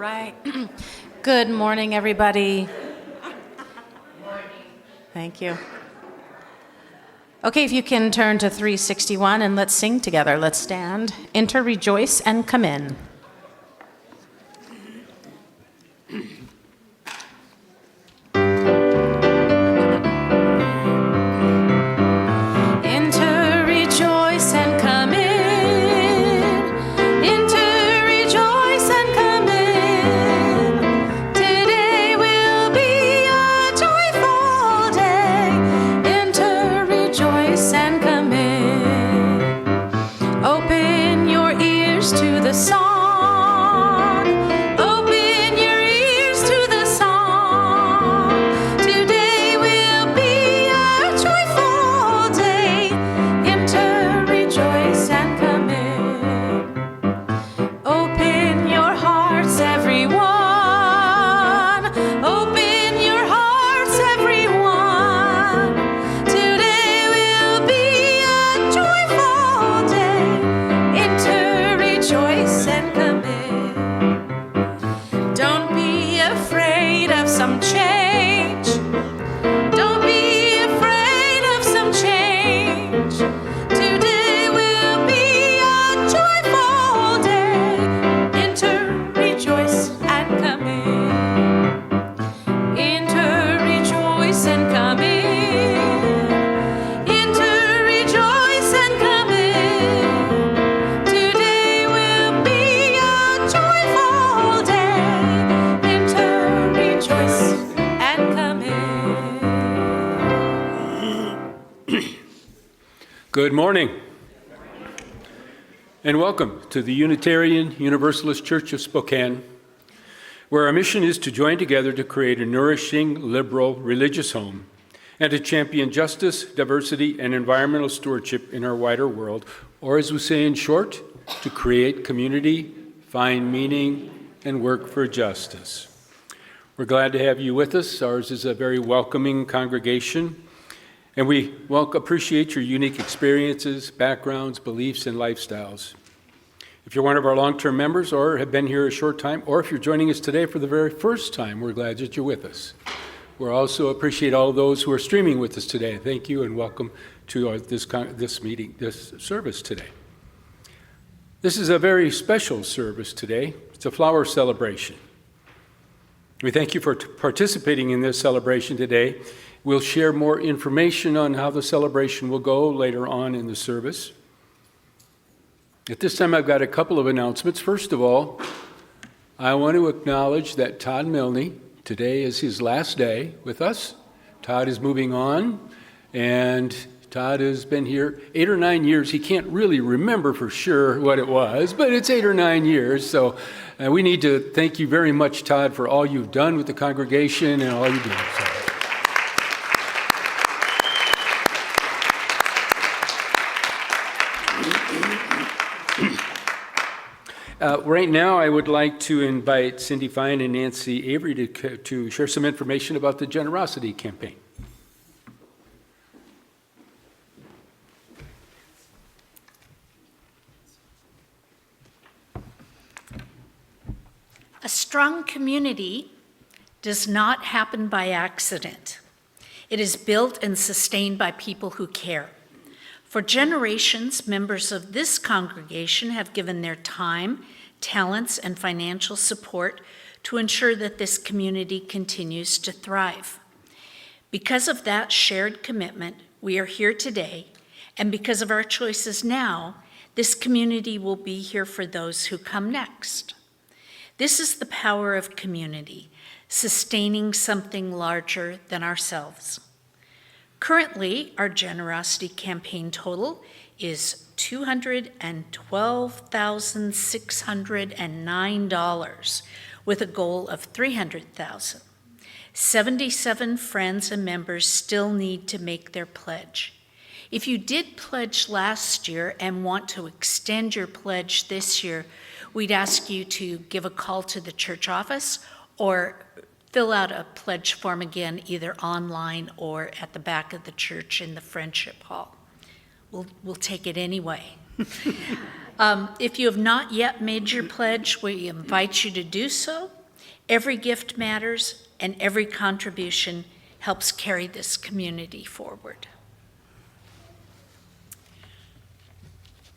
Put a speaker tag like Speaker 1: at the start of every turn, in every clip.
Speaker 1: right. Good morning, everybody. Thank you. Okay, if you can turn to 361 and let's sing together. Let's stand. Enter, rejoice, and come in.
Speaker 2: Good morning, and welcome to the Unitarian Universalist Church of Spokane, where our mission is to join together to create a nourishing, liberal, religious home and to champion justice, diversity, and environmental stewardship in our wider world, or as we say in short, to create community, find meaning, and work for justice. We're glad to have you with us. Ours is a very welcoming congregation. And we appreciate your unique experiences, backgrounds, beliefs, and lifestyles. If you're one of our long-term members or have been here a short time, or if you're joining us today for the very first time, we're glad that you're with us. We also appreciate all of those who are streaming with us today. Thank you and welcome to this service today. This is a very special service today. It's a flower celebration. We thank you for participating in this celebration today. We'll share more information on how the celebration will go later on in the service. At this time, I've got a couple of announcements. First of all, I want to acknowledge that Todd Milne, today is his last day with us. Todd is moving on, and Todd has been here 8 or 9 years. He can't really remember for sure what it was, but it's 8 or 9 years. So we need to thank you very much, Todd, for all you've done with the congregation and all you do. Right now, I would like to invite Cindy Fine and Nancy Avery to share some information about the generosity campaign.
Speaker 3: A strong community does not happen by accident. It is built and sustained by people who care. For generations, members of this congregation have given their time, talents, and financial support to ensure that this community continues to thrive. Because of that shared commitment, we are here today, and because of our choices now, this community will be here for those who come next. This is the power of community, sustaining something larger than ourselves. Currently, our generosity campaign total is $212,609, with a goal of $300,000. 77 friends and members still need to make their pledge. If you did pledge last year and want to extend your pledge this year, we'd ask you to give a call to the church office or fill out a pledge form again, either online or at the back of the church in the Friendship Hall. We'll take it anyway. If you have not yet made your pledge, we invite you to do so. Every gift matters, and every contribution helps carry this community forward.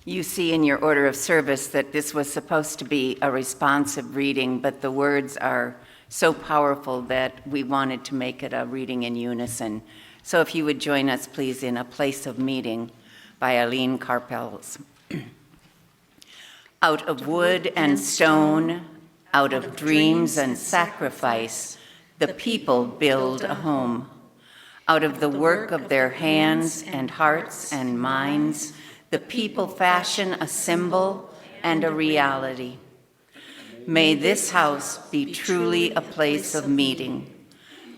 Speaker 4: You see in your order of service that this was supposed to be a responsive reading, but the words are so powerful that we wanted to make it a reading in unison. So if you would join us, please, in A Place of Meeting by Eileen Karpels. Out of wood and stone, out of dreams and sacrifice, the people build a home. Out of the work of their hands and hearts and minds, the people fashion a symbol and a reality. May this house be truly a place of meeting,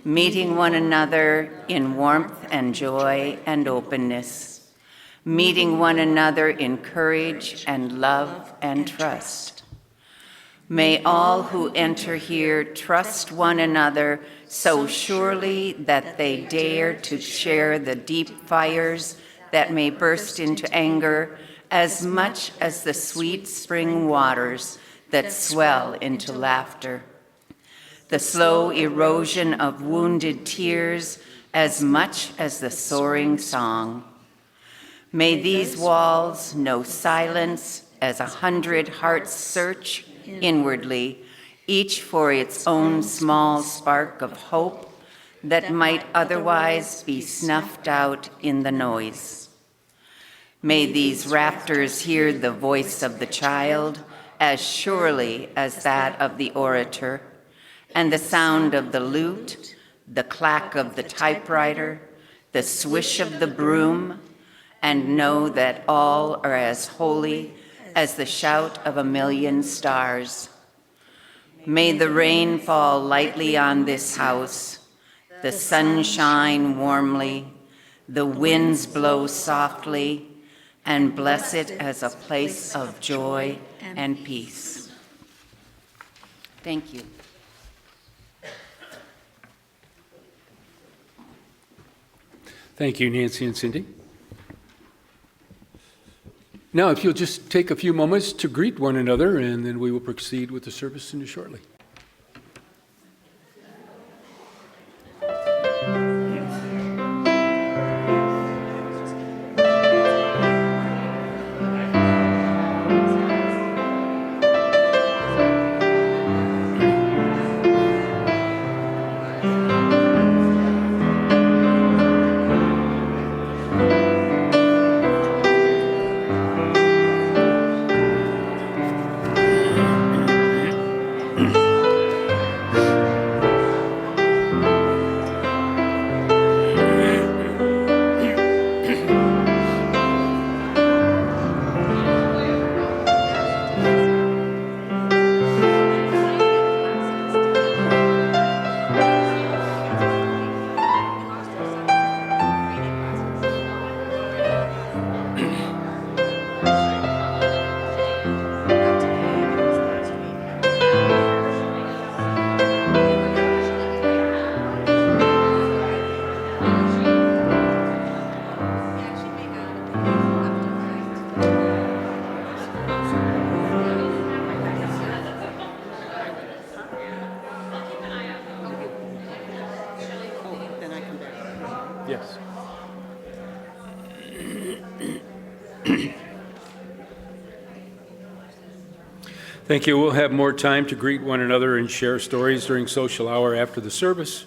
Speaker 4: meeting one another in warmth and joy and openness, meeting one another in courage and love and trust. May all who enter here trust one another so surely that they dare to share the deep fires that may burst into anger as much as the sweet spring waters that swell into laughter. The slow erosion of wounded tears as much as the soaring song. May these walls know silence as 100 hearts search inwardly, each for its own small spark of hope that might otherwise be snuffed out in the noise. May these rafters hear the voice of the child as surely as that of the orator, and the sound of the lute, the clack of the typewriter, the swish of the broom, and know that all are as holy as the shout of a million stars. May the rain fall lightly on this house, the sun shine warmly, the winds blow softly, and bless it as a place of joy and peace. Thank you.
Speaker 2: Thank you, Nancy and Cindy. Now, if you'll just take a few moments to greet one another, and then we will proceed with the service shortly. Yes. Thank you. We'll have more time to greet one another and share stories during social hour after the service,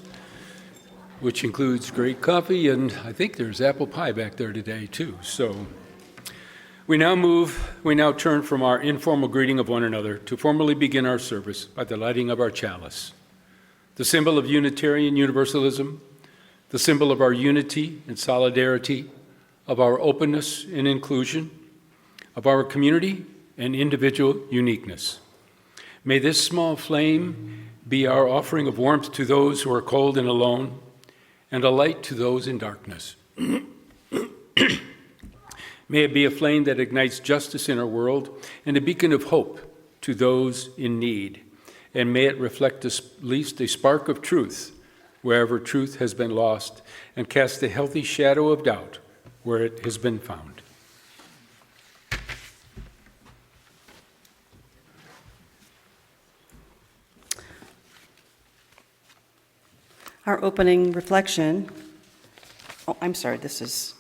Speaker 2: which includes great coffee, and I think there's apple pie back there today too. So we now turn from our informal greeting of one another to formally begin our service by the lighting of our chalice, the symbol of Unitarian Universalism, the symbol of our unity and solidarity, of our openness and inclusion, of our community and individual uniqueness. May this small flame be our offering of warmth to those who are cold and alone, and a light to those in darkness. May it be a flame that ignites justice in our world and a beacon of hope to those in need. And may it reflect at least a spark of truth wherever truth has been lost, and cast a healthy shadow of doubt where it has been found.
Speaker 5: Our opening reflection, I'm sorry, this is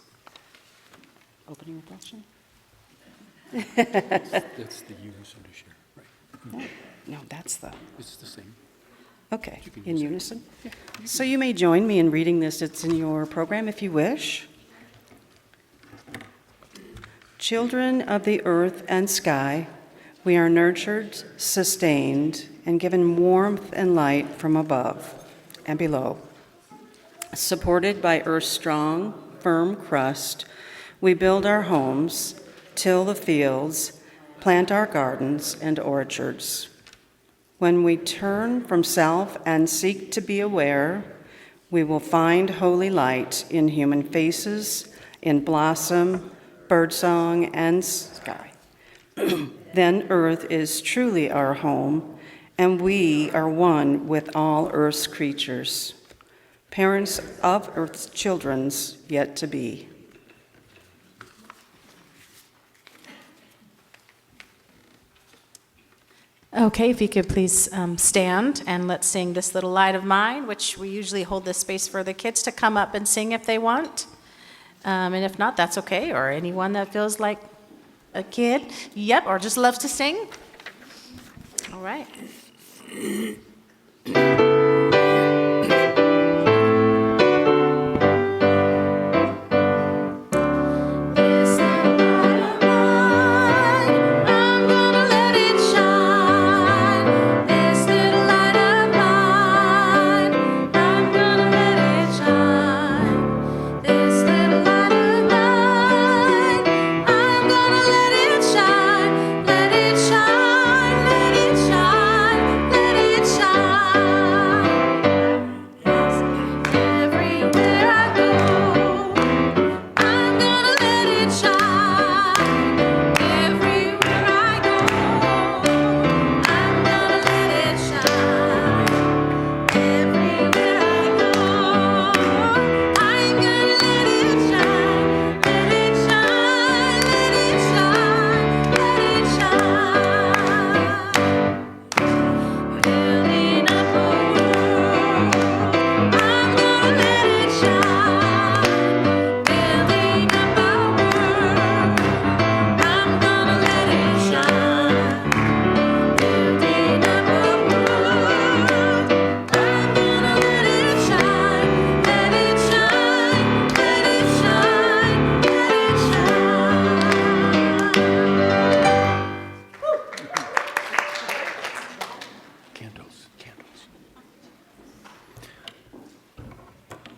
Speaker 5: opening reflection?
Speaker 2: That's the unison to share, right?
Speaker 5: No, that's the,
Speaker 2: It's the same.
Speaker 5: okay,
Speaker 2: You can
Speaker 5: in
Speaker 2: use it.
Speaker 5: unison. So you may join me in reading this. It's in your program if you wish. Children of the earth and sky, we are nurtured, sustained, and given warmth and light from above and below. Supported by earth's strong, firm crust, we build our homes, till the fields, plant our gardens and orchards. When we turn from self and seek to be aware, we will find holy light in human faces, in blossom, birdsong, and sky. Then earth is truly our home, and we are one with all earth's creatures, parents of earth's children's yet to be.
Speaker 1: Okay, if you could please stand and let's sing This Little Light of Mine, which we usually hold this space for the kids to come up and sing if they want. And if not, that's okay, or anyone that feels like a kid, yep, or just loves to sing. All right.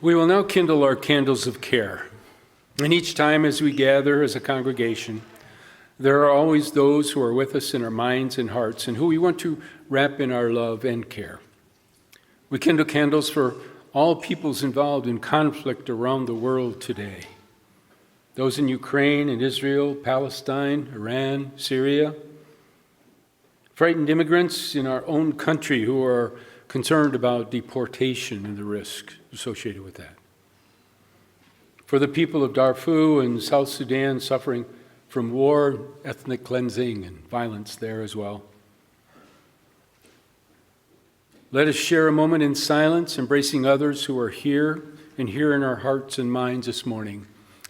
Speaker 2: We will now kindle our candles of care. And each time as we gather as a congregation, there are always those who are with us in our minds and hearts and who we want to wrap in our love and care. We kindle candles for all peoples involved in conflict around the world today. Those in Ukraine and Israel, Palestine, Iran, Syria. Frightened immigrants in our own country who are concerned about deportation and the risk associated with that. For the people of Darfur and South Sudan suffering from war, ethnic cleansing, and violence there as well. Let us share a moment in silence, embracing others who are here and here in our hearts and minds this morning.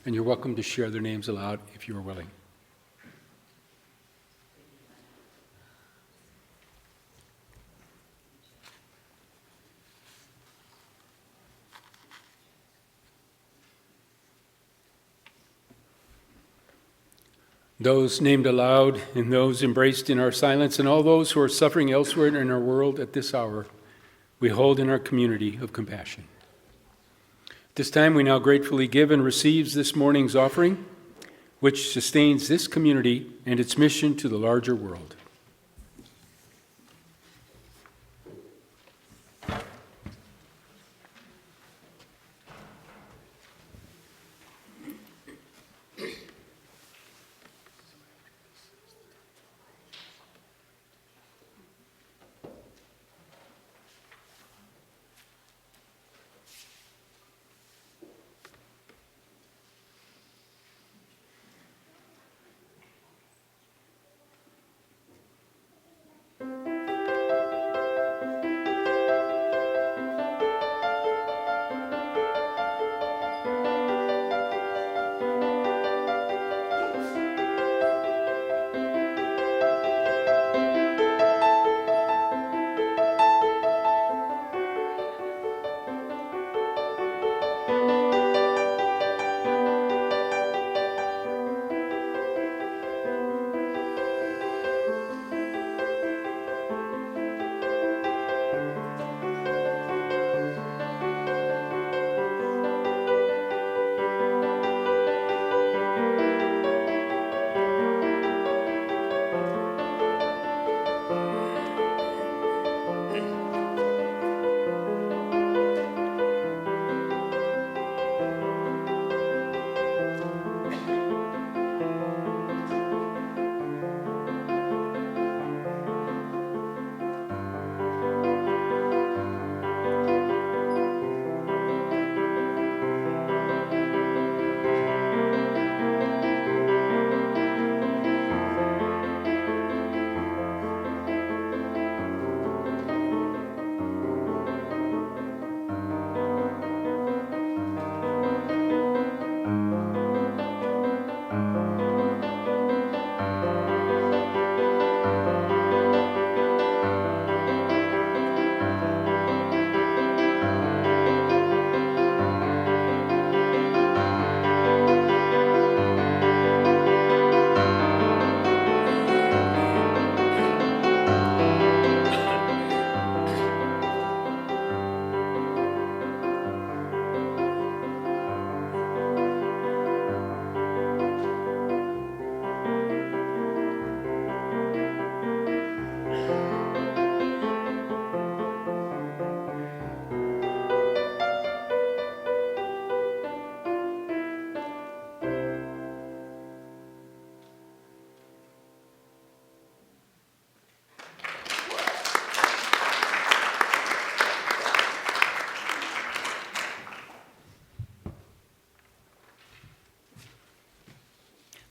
Speaker 2: And you're welcome to share their names aloud if you are willing. Those named aloud and those embraced in our silence and all those who are suffering elsewhere in our world at this hour, we hold in our community of compassion. This time we now gratefully give and receive this morning's offering, which sustains this community and its mission to the larger world.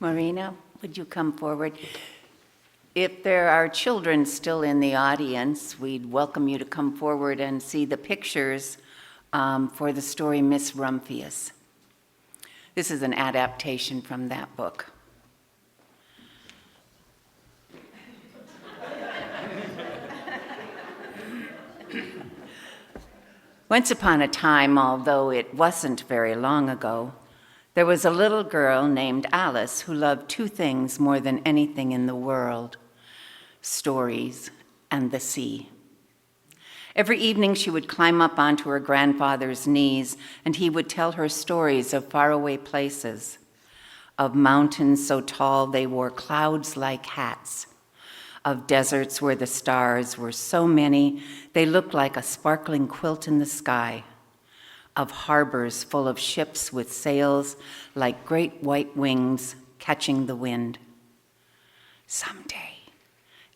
Speaker 4: Marina, would you come forward? If there are children still in the audience, we'd welcome you to come forward and see the pictures for the story Miss Rumphius. This is an adaptation from that book. Once upon a time, although it wasn't very long ago, there was a little girl named Alice who loved two things more than anything in the world: stories and the sea. Every evening she would climb up onto her grandfather's knees, and he would tell her stories of faraway places, of mountains so tall they wore clouds like hats, of deserts where the stars were so many they looked like a sparkling quilt in the sky, of harbors full of ships with sails like great white wings catching the wind. Someday,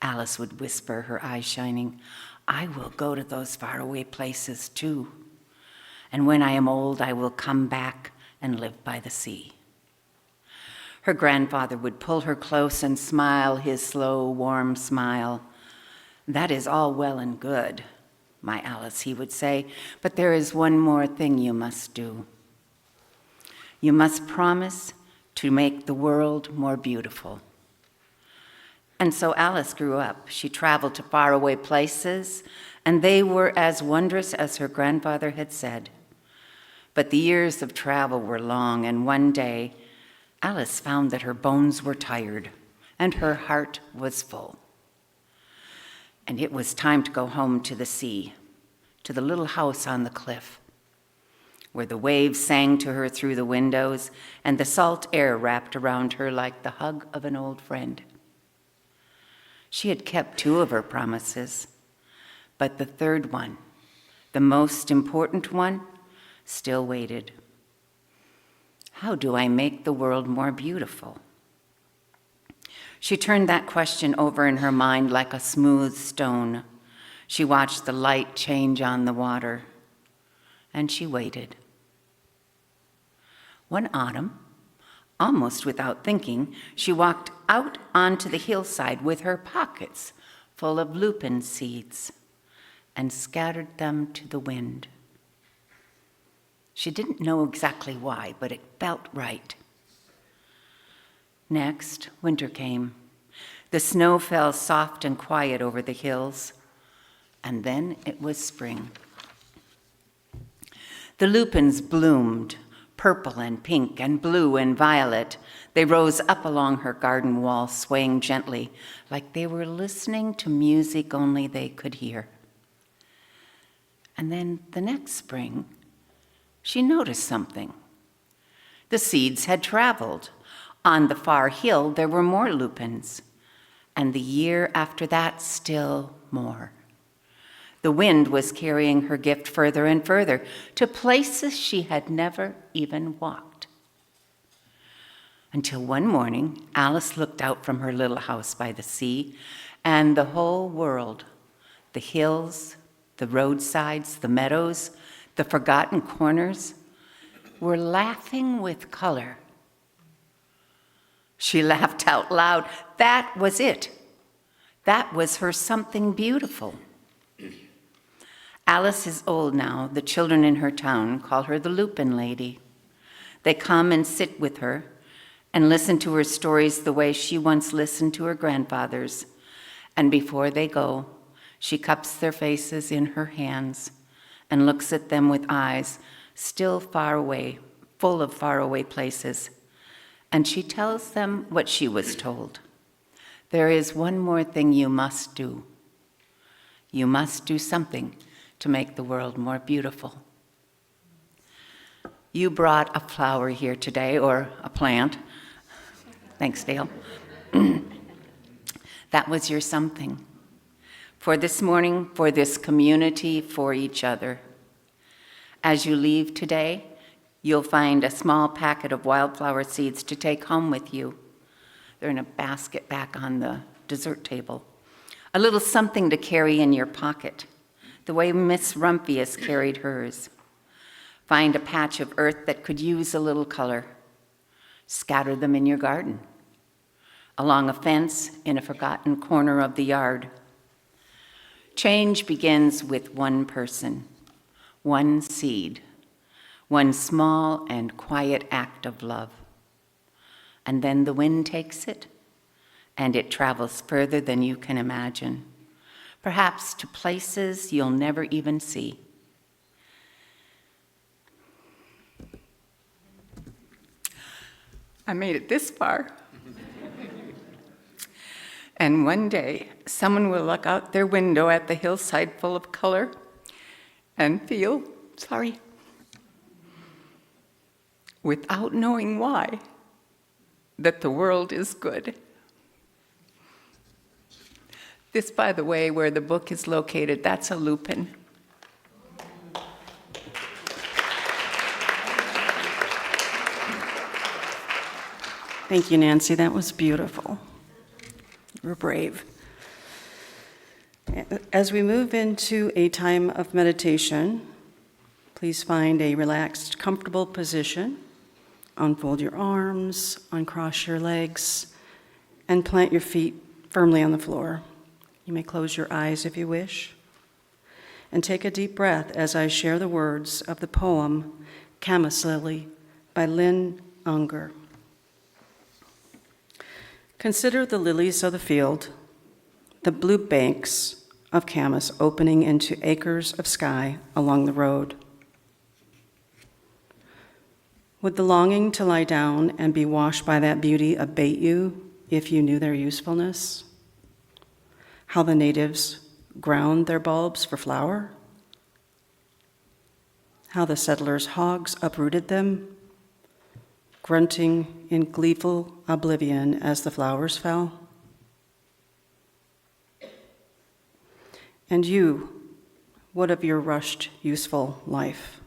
Speaker 4: Alice would whisper, her eyes shining, I will go to those faraway places too. And when I am old, I will come back and live by the sea. Her grandfather would pull her close and smile his slow, warm smile. That is all well and good, my Alice, he would say, but there is one more thing you must do. You must promise to make the world more beautiful. And so Alice grew up. She traveled to faraway places, and they were as wondrous as her grandfather had said. But the years of travel were long, and one day, Alice found that her bones were tired, and her heart was full. And it was time to go home to the sea, to the little house on the cliff, where the waves sang to her through the windows, and the salt air wrapped around her like the hug of an old friend. She had kept 2 of her promises, but the third one, the most important one, still waited. How do I make the world more beautiful? She turned that question over in her mind like a smooth stone. She watched the light change on the water, and she waited. One autumn, almost without thinking, she walked out onto the hillside with her pockets full of lupin seeds and scattered them to the wind. She didn't know exactly why, but it felt right. Next, winter came. The snow fell soft and quiet over the hills, and then it was spring. The lupins bloomed, purple and pink and blue and violet. They rose up along her garden wall, swaying gently, like they were listening to music only they could hear. And then the next spring, she noticed something. The seeds had traveled. On the far hill, there were more lupins, and the year after that, still more. The wind was carrying her gift further and further, to places she had never even walked. Until one morning, Alice looked out from her little house by the sea, and the whole world, the hills, the roadsides, the meadows, the forgotten corners, were laughing with color. She laughed out loud. That was it. That was her something beautiful. Alice is old now. The children in her town call her the Lupin Lady. They come and sit with her and listen to her stories the way she once listened to her grandfather's. And before they go, she cups their faces in her hands and looks at them with eyes still far away, full of faraway places. And she tells them what she was told. There is one more thing you must do. You must do something to make the world more beautiful. You brought a flower here today, or a plant. Thanks, Dale. That was your something. For this morning, for this community, for each other. As you leave today, you'll find a small packet of wildflower seeds to take home with you. They're in a basket back on the dessert table. A little something to carry in your pocket, the way Miss Rumphius carried hers. Find a patch of earth that could use a little color. Scatter them in your garden along a fence in a forgotten corner of the yard. Change begins with one person, one seed, one small and quiet act of love. And then the wind takes it, and it travels further than you can imagine, perhaps to places you'll never even see. I made it this far. And one day, someone will look out their window at the hillside full of color and feel sorry, without knowing why, that the world is good. This, by the way, where the book is located, that's a lupin.
Speaker 5: Thank you, Nancy. That was beautiful. You were brave. As we move into a time of meditation, please find a relaxed, comfortable position. Unfold your arms, uncross your legs, and plant your feet firmly on the floor. You may close your eyes if you wish. And take a deep breath as I share the words of the poem Camas Lily by Lynn Unger. Consider the lilies of the field, the blue banks of camas opening into acres of sky along the road. Would the longing to lie down and be washed by that beauty abate you if you knew their usefulness? How the natives ground their bulbs for flour? How the settlers' hogs uprooted them, grunting in gleeful oblivion as the flowers fell? And you, what of your rushed, useful life?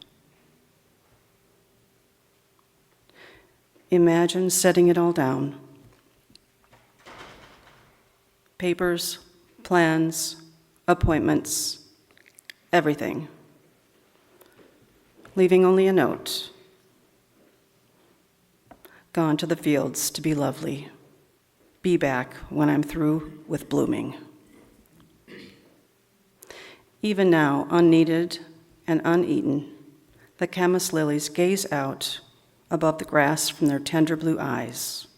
Speaker 5: Imagine setting it all down. Papers, plans, appointments, everything. Leaving only a note. Gone to the fields to be lovely. Be back when I'm through with blooming. Even now, unneeded and uneaten, the camas lilies gaze out above the grass from their tender blue eyes.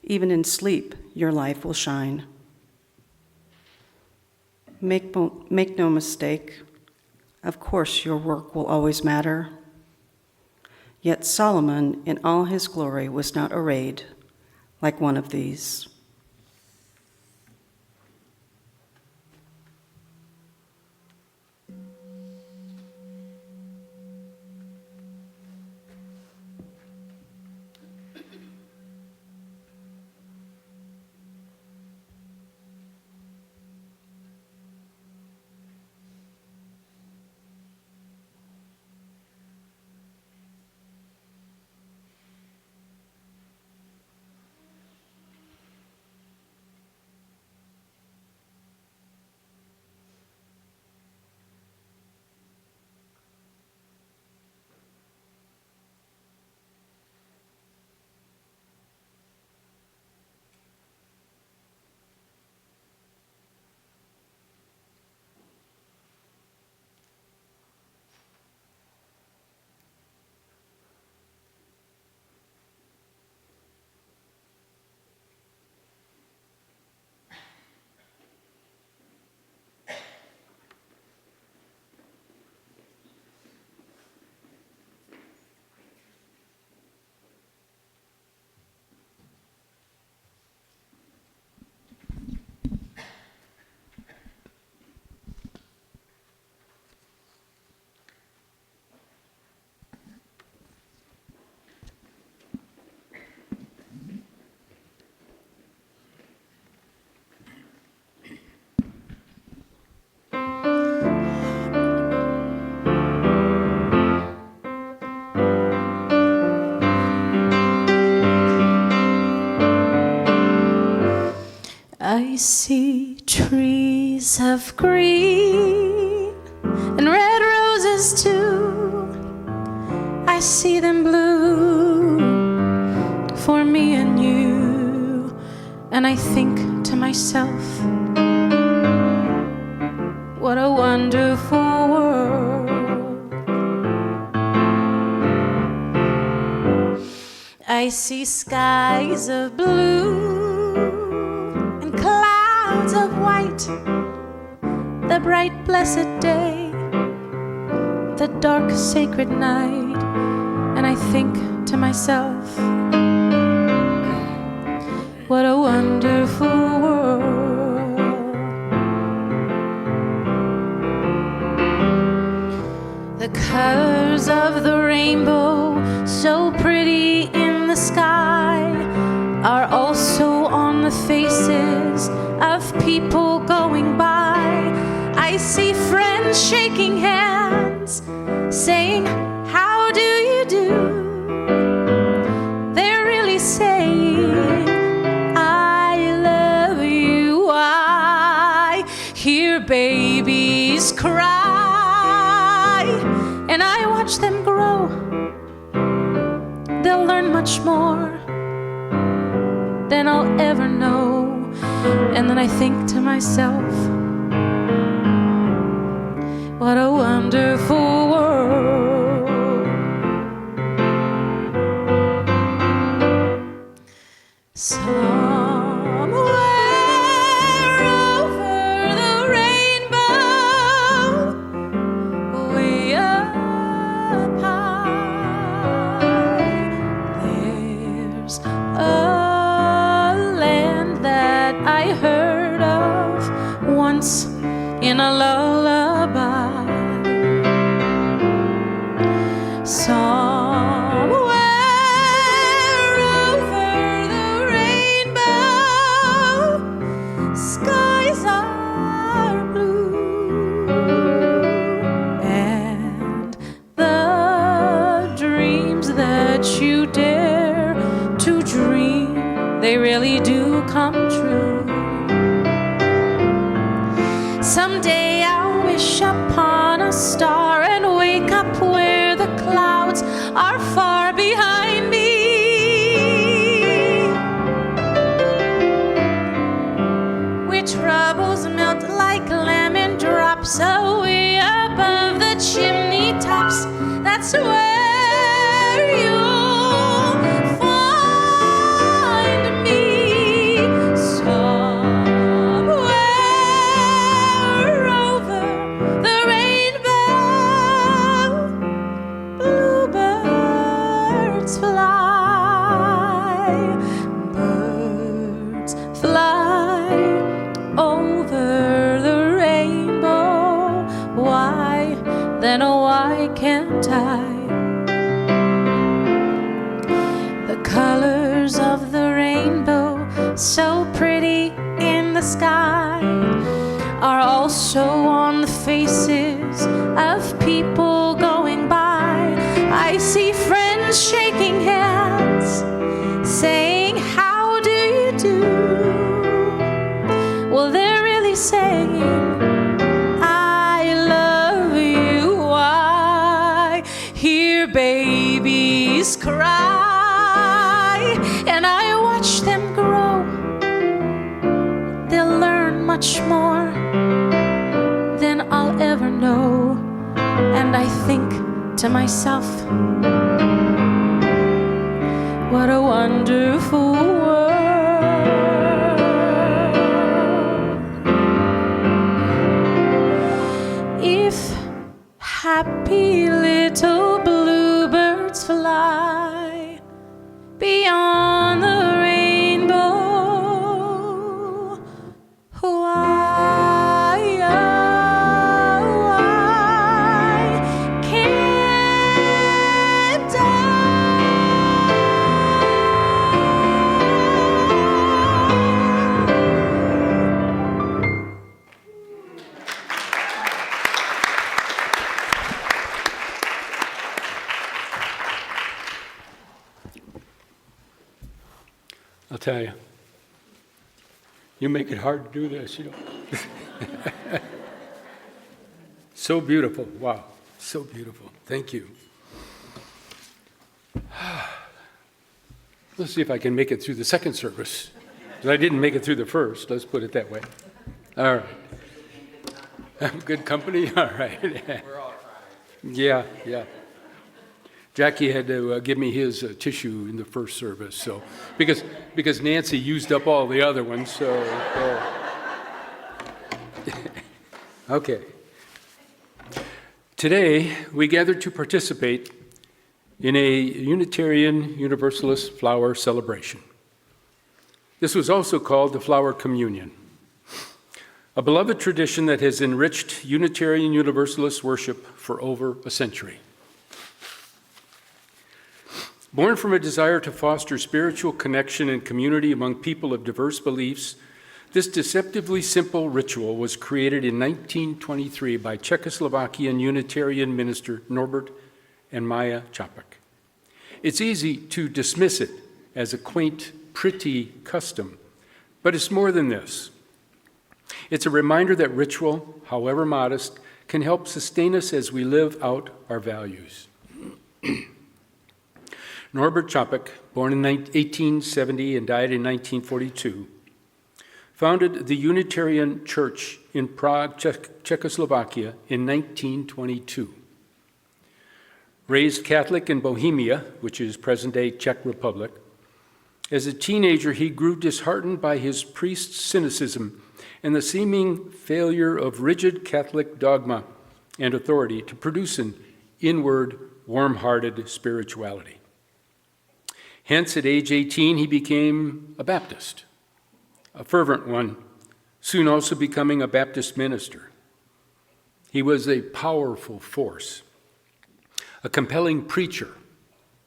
Speaker 5: Even in sleep, your life will shine. Make no mistake, of course your work will always matter. Yet Solomon, in all his glory, was not arrayed like one of these.
Speaker 1: I see trees of green and red roses too. I see them bloom for me. and I think to myself, what a wonderful world. I see skies of blue and clouds of white, the bright blessed day, the dark sacred night, and I think to myself, what a wonderful world. The colors of the rainbow, so pretty in the sky, are also on the faces of people going by. I see friends shaking hands, saying, how do you do? They're really saying, I love you. I hear babies cry, and I watch them grow. They'll learn much more than I'll ever know. And then I think to myself, what a wonderful world. Somewhere over the rainbow, way up high, there's a land that I heard of once in a lullaby. Somewhere over the rainbow, skies are blue, and the dreams that you dare to dream, they really do come true. Someday I'll wish upon a star and wake up where the clouds are far behind me. Where troubles melt like lemon drops away above the chimney tops. That's where you'll find me. Somewhere over the rainbow, bluebirds fly. Birds fly over the rainbow. Why, then why can't I? The colors of the rainbow, so pretty in the sky, are also on the faces of people going by. I see friends shaking hands, saying, how do you do? Well, they're really saying, I love you. I hear babies cry, and I watch them grow. They'll learn much more than I'll ever know. And I think to myself, what a wonderful world. If happy little bluebirds fly beyond the rainbow, why can't I?
Speaker 2: I'll tell you, you make it hard to do this, you know. So beautiful. Wow. So beautiful. Thank you. Let's see if I can make it through the second service. I didn't make it through the first, let's put it that way. All right. Good company? All right. We're all trying. Yeah. Jackie had to give me his tissue in the first service, so because Nancy used up all the other ones, so. Okay. Today, we gather to participate in a Unitarian Universalist flower celebration. This was also called the Flower Communion, a beloved tradition that has enriched Unitarian Universalist worship for over a century. Born from a desire to foster spiritual connection and community among people of diverse beliefs, this deceptively simple ritual was created in 1923 by Czechoslovakian Unitarian minister Norbert and Maja Capek. It's easy to dismiss it as a quaint, pretty custom, but it's more than this. It's a reminder that ritual, however modest, can help sustain us as we live out our values. Norbert Čapek, born in 1870 and died in 1942, founded the Unitarian Church in Prague, Czechoslovakia in 1922. Raised Catholic in Bohemia, which is present-day Czech Republic, as a teenager he grew disheartened by his priest's cynicism and the seeming failure of rigid Catholic dogma and authority to produce an inward, warm-hearted spirituality. Hence, at age 18, he became a Baptist, a fervent one, soon also becoming a Baptist minister. He was a powerful force, a compelling preacher,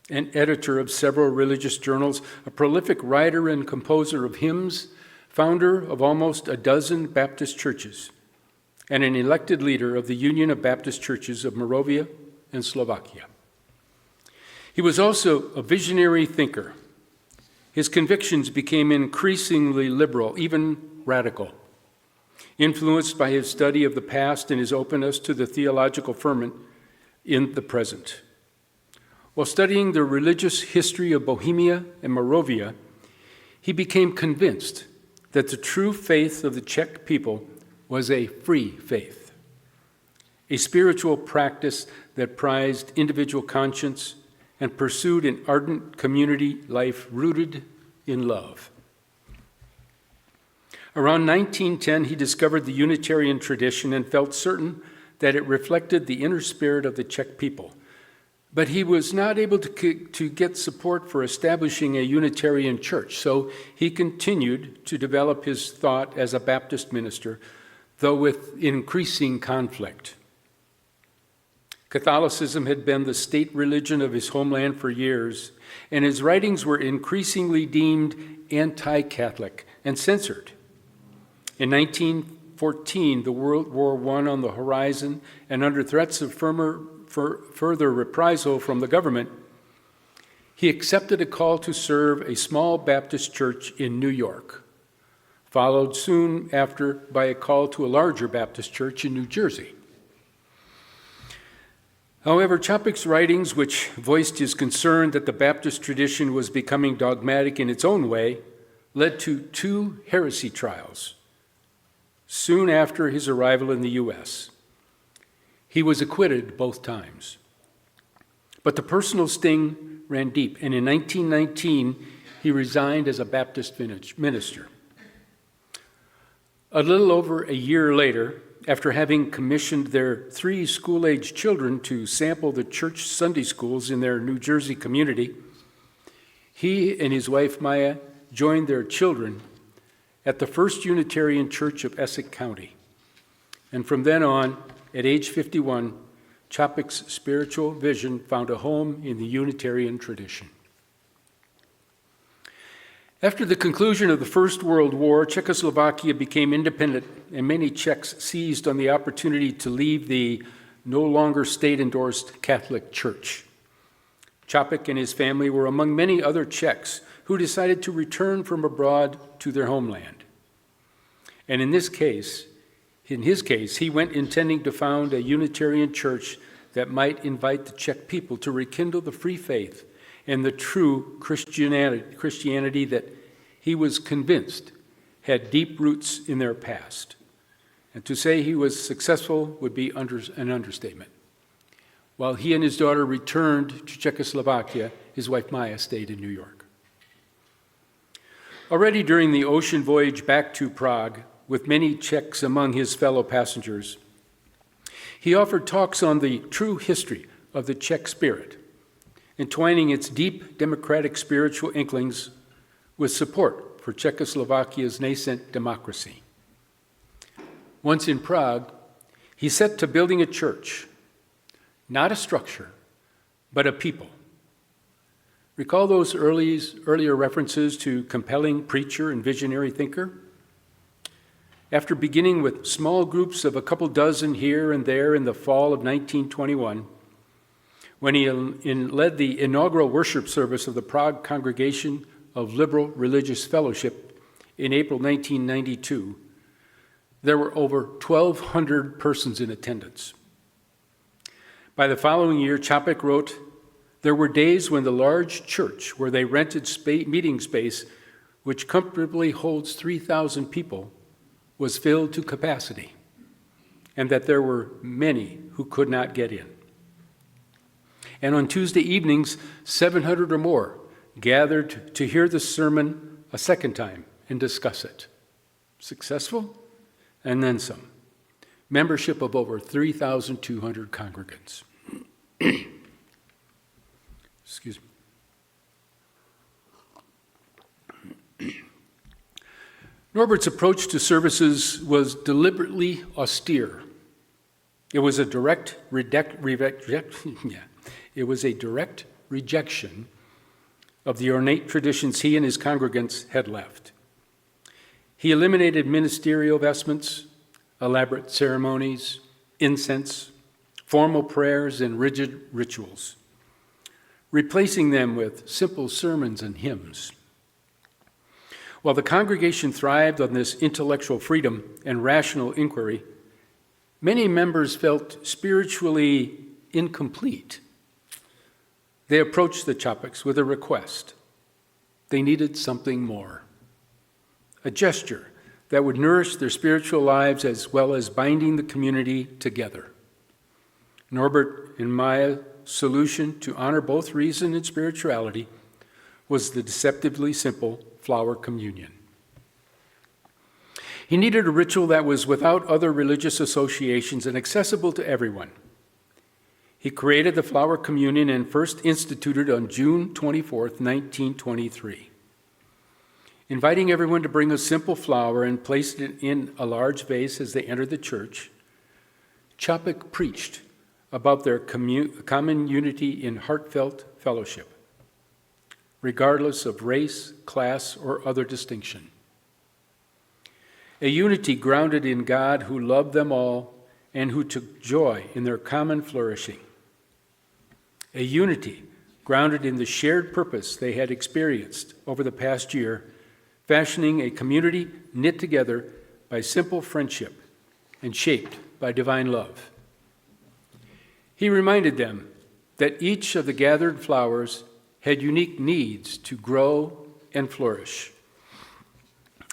Speaker 2: an editor of several religious journals, a prolific writer and composer of hymns, founder of almost a dozen Baptist churches, and an elected leader of the Union of Baptist Churches of Moravia and Slovakia. He was also a visionary thinker. His convictions became increasingly liberal, even radical, influenced by his study of the past and his openness to the theological ferment in the present. While studying the religious history of Bohemia and Moravia, he became convinced that the true faith of the Czech people was a free faith, a spiritual practice that prized individual conscience and pursued an ardent community life rooted in love. Around 1910, he discovered the Unitarian tradition and felt certain that it reflected the inner spirit of the Czech people. But he was not able to get support for establishing a Unitarian church, so he continued to develop his thought as a Baptist minister, though with increasing conflict. Catholicism had been the state religion of his homeland for years, and his writings were increasingly deemed anti-Catholic and censored. In 1914, the World War I on the horizon, and under threats of further reprisal from the government, he accepted a call to serve a small Baptist church in New York, followed soon after by a call to a larger Baptist church in New Jersey. However, Čapek's writings, which voiced his concern that the Baptist tradition was becoming dogmatic in its own way, led to 2 heresy trials soon after his arrival in the U.S. He was acquitted both times. But the personal sting ran deep, and in 1919, he resigned as a Baptist minister. A little over a year later, after having commissioned their 3 school-age children to sample the church Sunday schools in their New Jersey community, he and his wife Maja joined their children at the First Unitarian Church of Essex County. And from then on, at age 51, Čapek's spiritual vision found a home in the Unitarian tradition. After the conclusion of the First World War, Czechoslovakia became independent, and many Czechs seized on the opportunity to leave the no longer state-endorsed Catholic Church. Čapek and his family were among many other Czechs who decided to return from abroad to their homeland. And in his case, he went intending to found a Unitarian church that might invite the Czech people to rekindle the free faith and the true Christianity that he was convinced had deep roots in their past. And to say he was successful would be an understatement. While he and his daughter returned to Czechoslovakia, his wife Maja stayed in New York. Already during the ocean voyage back to Prague, with many Czechs among his fellow passengers, he offered talks on the true history of the Czech spirit, entwining its deep democratic spiritual inklings with support for Czechoslovakia's nascent democracy. Once in Prague, he set to building a church, not a structure, but a people. Recall those earlier references to compelling preacher and visionary thinker? After beginning with small groups of a couple dozen here and there in the fall of 1921, when he led the inaugural worship service of the Prague Congregation of Liberal Religious Fellowship in April 1992, there were over 1,200 persons in attendance. By the following year, Čapek wrote, "There were days when the large church where they rented meeting space, which comfortably holds 3,000 people, was filled to capacity, and that there were many who could not get in. And on Tuesday evenings, 700 or more gathered to hear the sermon a second time and discuss it. Successful? And then some. Membership of over 3,200 congregants." Excuse me. Norbert's approach to services was deliberately austere. It was a direct rejection of the ornate traditions he and his congregants had left. He eliminated ministerial vestments, elaborate ceremonies, incense, formal prayers, and rigid rituals, replacing them with simple sermons and hymns. While the congregation thrived on this intellectual freedom and rational inquiry, many members felt spiritually incomplete. They approached the Čapeks with a request. They needed something more, a gesture that would nourish their spiritual lives as well as binding the community together. Norbert and Maja's solution to honor both reason and spirituality was the deceptively simple flower communion. He needed a ritual that was without other religious associations and accessible to everyone. He created the flower communion and first instituted on June 24th, 1923. Inviting everyone to bring a simple flower and placed it in a large vase as they entered the church, Čapek preached about their common unity in heartfelt fellowship, regardless of race, class, or other distinction. A unity grounded in God who loved them all and who took joy in their common flourishing. A unity grounded in the shared purpose they had experienced over the past year, fashioning a community knit together by simple friendship and shaped by divine love. He reminded them that each of the gathered flowers had unique needs to grow and flourish,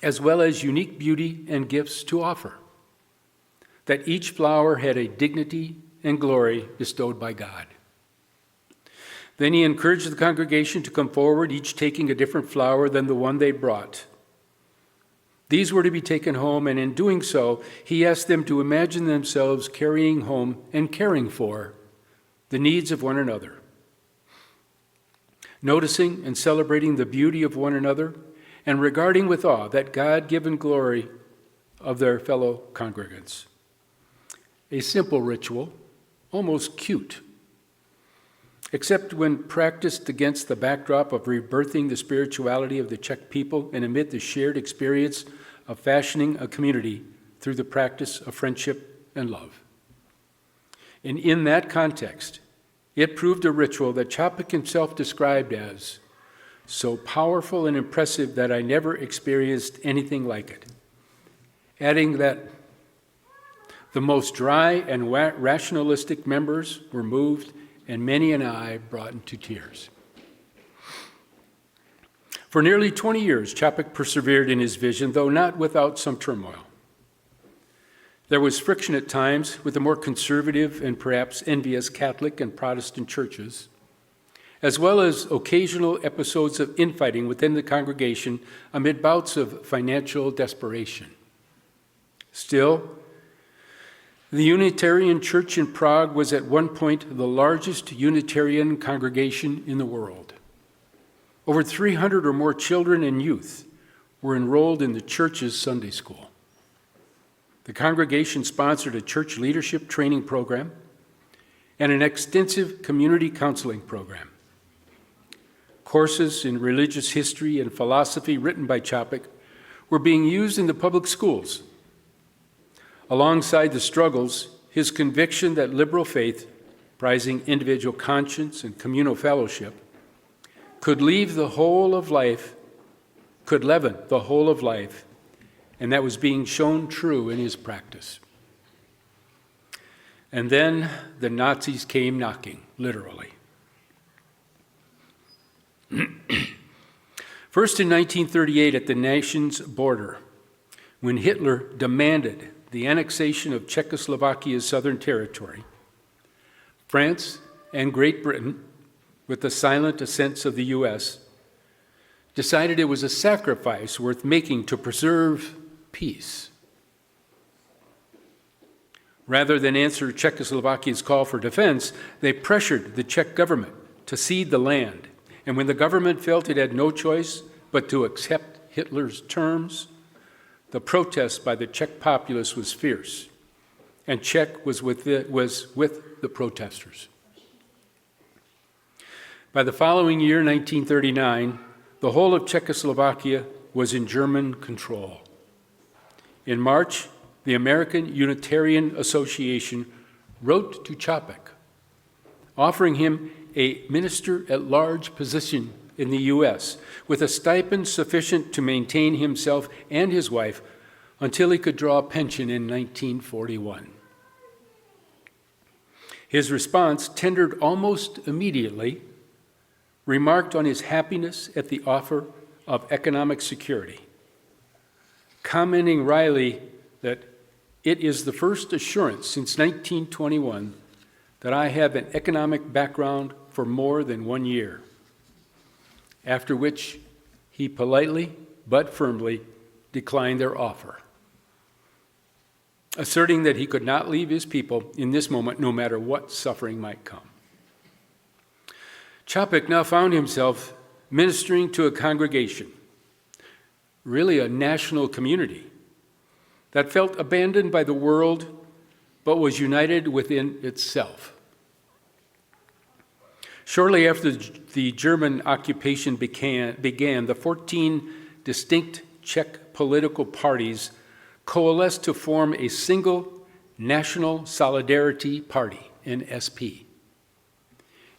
Speaker 2: as well as unique beauty and gifts to offer, that each flower had a dignity and glory bestowed by God. Then he encouraged the congregation to come forward, each taking a different flower than the one they brought. These were to be taken home, and in doing so, he asked them to imagine themselves carrying home and caring for the needs of one another, noticing and celebrating the beauty of one another, and regarding with awe that God-given glory of their fellow congregants. A simple ritual, almost cute, except when practiced against the backdrop of rebirthing the spirituality of the Czech people and amid the shared experience of fashioning a community through the practice of friendship and love. And in that context, it proved a ritual that Čapek himself described as so powerful and impressive that I never experienced anything like it, adding that the most dry and rationalistic members were moved and many an eye brought into tears. For nearly 20 years, Čapek persevered in his vision, though not without some turmoil. There was friction at times with the more conservative and perhaps envious Catholic and Protestant churches, as well as occasional episodes of infighting within the congregation amid bouts of financial desperation. Still, the Unitarian Church in Prague was at one point the largest Unitarian congregation in the world. Over 300 or more children and youth were enrolled in the church's Sunday school. The congregation sponsored a church leadership training program and an extensive community counseling program. Courses in religious history and philosophy written by Čapek were being used in the public schools. Alongside the struggles, his conviction that liberal faith, prizing individual conscience and communal fellowship, could leaven the whole of life, and that was being shown true in his practice. And then the Nazis came knocking, literally. First in 1938 at the nation's border, when Hitler demanded the annexation of Czechoslovakia's southern territory, France and Great Britain, with the silent assents of the U.S., decided it was a sacrifice worth making to preserve peace. Rather than answer Czechoslovakia's call for defense, they pressured the Czech government to cede the land. And when the government felt it had no choice but to accept Hitler's terms, the protest by the Czech populace was fierce, and Czech was with the protesters. By the following year, 1939, the whole of Czechoslovakia was in German control. In March, the American Unitarian Association wrote to Čapek, offering him a minister-at-large position in the U.S., with a stipend sufficient to maintain himself and his wife until he could draw a pension in 1941. His response, tendered almost immediately, remarked on his happiness at the offer of economic security, commenting wryly that it is the first assurance since 1921 that I have an economic background for more than 1 year, after which he politely but firmly declined their offer, asserting that he could not leave his people in this moment no matter what suffering might come. Čapek now found himself ministering to a congregation, really a national community, that felt abandoned by the world but was united within itself. Shortly after the German occupation began, the 14 distinct Czech political parties coalesced to form a single National Solidarity Party, NSP.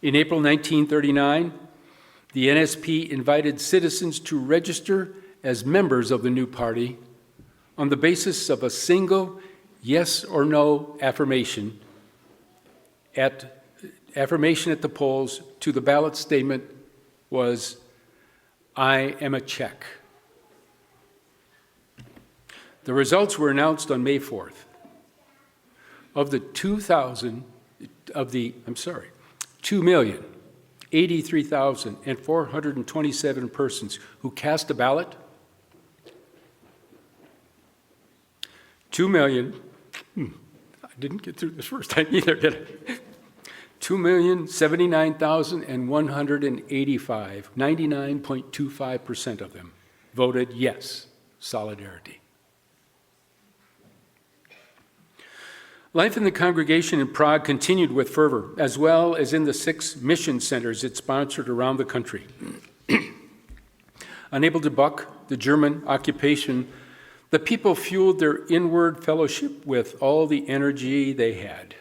Speaker 2: In April 1939, the NSP invited citizens to register as members of the new party on the basis of a single yes or no affirmation at the polls. To the ballot statement was, "I am a Czech." The results were announced on May 4th. Of the 2,083,427 persons who cast a ballot, 2,000,000, I didn't get through this first time either, did I? 2,079,185, 99.25% of them voted yes, solidarity. Life in the congregation in Prague continued with fervor, as well as in the 6 mission centers it sponsored around the country. Unable to buck the German occupation, the people fueled their inward fellowship with all the energy they had.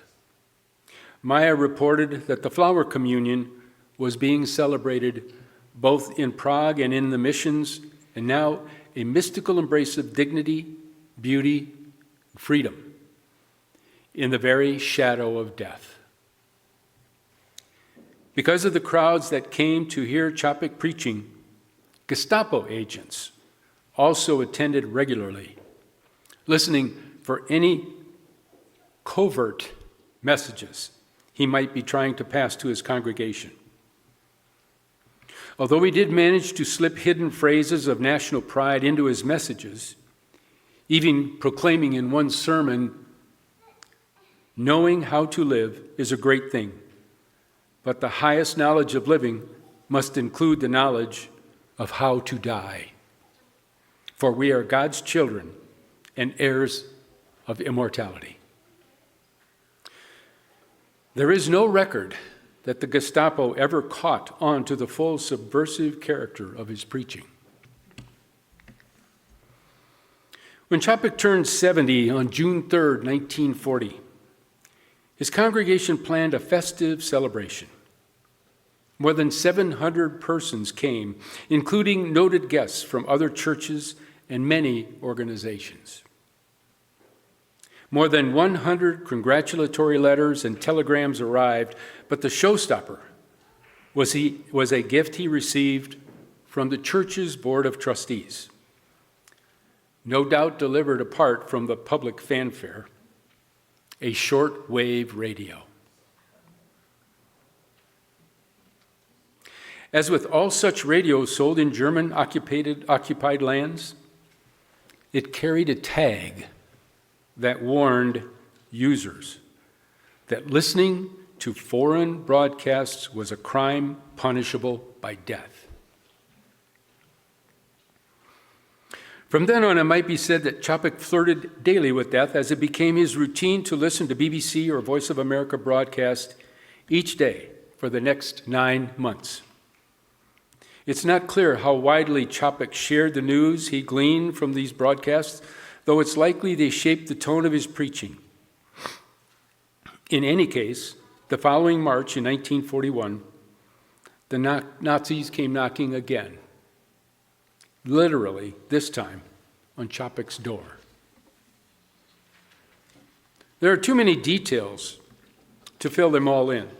Speaker 2: Maja reported that the flower communion was being celebrated both in Prague and in the missions, and now a mystical embrace of dignity, beauty, freedom in the very shadow of death. Because of the crowds that came to hear Čapek preaching, Gestapo agents also attended regularly, listening for any covert messages he might be trying to pass to his congregation. Although he did manage to slip hidden phrases of national pride into his messages, even proclaiming in one sermon, "Knowing how to live is a great thing, but the highest knowledge of living must include the knowledge of how to die. For we are God's children and heirs of immortality." There is no record that the Gestapo ever caught on to the full subversive character of his preaching. When Čapek turned 70 on June 3rd, 1940, his congregation planned a festive celebration. More than 700 persons came, including noted guests from other churches and many organizations. More than 100 congratulatory letters and telegrams arrived, but the showstopper was a gift he received from the church's Board of Trustees, no doubt delivered apart from the public fanfare, a short-wave radio. As with all such radios sold in German-occupied lands, it carried a tag that warned users that listening to foreign broadcasts was a crime punishable by death. From then on, it might be said that Čapek flirted daily with death, as it became his routine to listen to BBC or Voice of America broadcast each day for the next 9 months. It's not clear how widely Čapek shared the news he gleaned from these broadcasts, though it's likely they shaped the tone of his preaching. In any case, the following March in 1941, the Nazis came knocking again, literally this time on Čapek's door. There are too many details to fill them all in.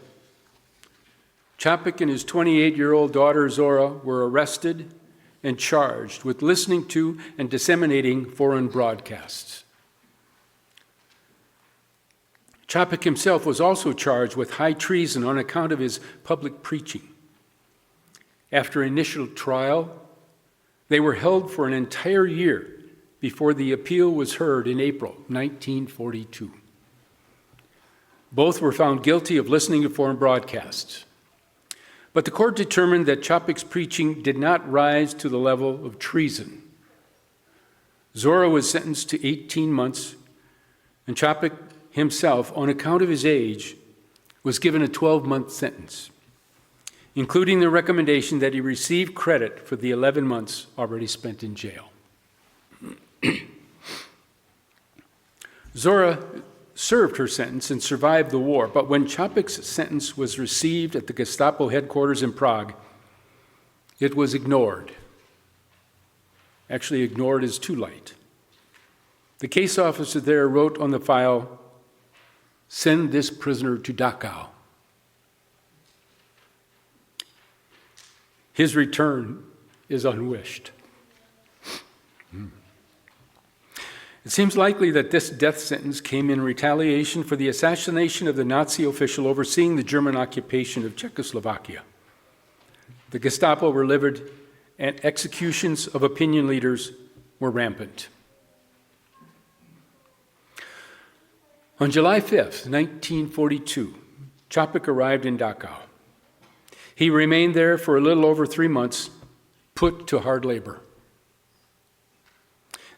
Speaker 2: Čapek and his 28-year-old daughter Zora were arrested and charged with listening to and disseminating foreign broadcasts. Čapek himself was also charged with high treason on account of his public preaching. After initial trial, they were held for an entire year before the appeal was heard in April 1942. Both were found guilty of listening to foreign broadcasts. But the court determined that Čapek's preaching did not rise to the level of treason. Zora was sentenced to 18 months, and Čapek himself, on account of his age, was given a 12-month sentence, including the recommendation that he receive credit for the 11 months already spent in jail. Zora served her sentence and survived the war, but when Čapek's sentence was received at the Gestapo headquarters in Prague, it was ignored. Actually, ignored is too light. The case officer there wrote on the file, "Send this prisoner to Dachau." His return is unwished. It seems likely that this death sentence came in retaliation for the assassination of the Nazi official overseeing the German occupation of Czechoslovakia. The Gestapo were livid, and executions of opinion leaders were rampant. On July 5th, 1942, Čapek arrived in Dachau. He remained there for a little over 3 months, put to hard labor.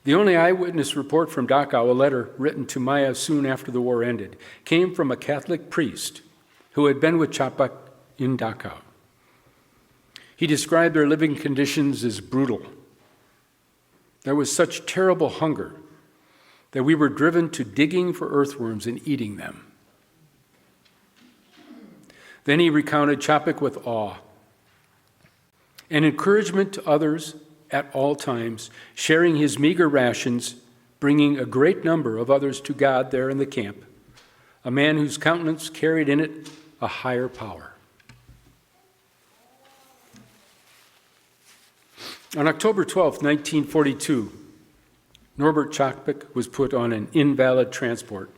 Speaker 2: The only eyewitness report from Dachau, a letter written to Maja soon after the war ended, came from a Catholic priest who had been with Čapek in Dachau. He described their living conditions as brutal. There was such terrible hunger that we were driven to digging for earthworms and eating them. Then he recounted Čapek with awe, an encouragement to others at all times, sharing his meager rations, bringing a great number of others to God there in the camp, a man whose countenance carried in it a higher power. On October 12, 1942, Norbert Čapek was put on an invalid transport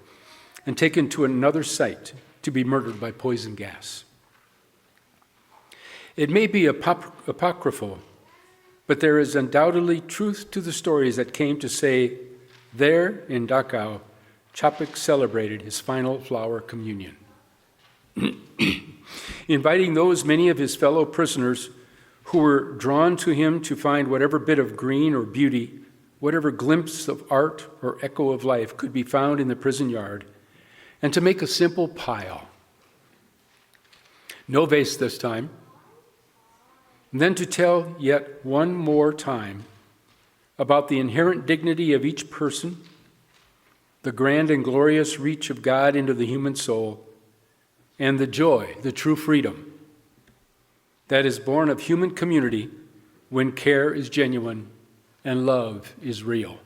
Speaker 2: and taken to another site to be murdered by poison gas. It may be apocryphal, but there is undoubtedly truth to the stories that came to say there in Dachau, Čapek celebrated his final flower communion, inviting those many of his fellow prisoners who were drawn to him to find whatever bit of green or beauty, whatever glimpse of art or echo of life could be found in the prison yard, and to make a simple pile. No vase this time. And then to tell yet one more time about the inherent dignity of each person, the grand and glorious reach of God into the human soul, and the joy, the true freedom that is born of human community when care is genuine and love is real.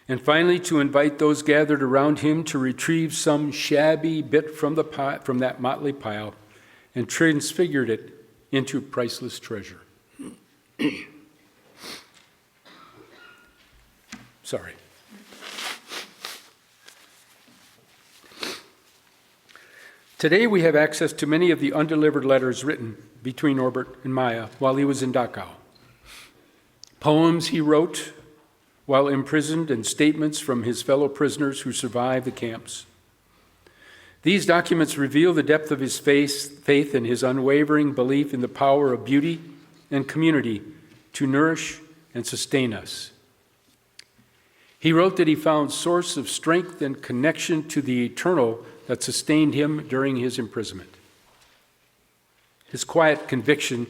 Speaker 2: And finally, to invite those gathered around him to retrieve some shabby bit from that motley pile and transfigured it into priceless treasure. Sorry. Today we have access to many of the undelivered letters written between Norbert and Maja while he was in Dachau. Poems he wrote while imprisoned and statements from his fellow prisoners who survived the camps. These documents reveal the depth of his faith and his unwavering belief in the power of beauty and community to nourish and sustain us. He wrote that he found source of strength and connection to the eternal that sustained him during his imprisonment. His quiet conviction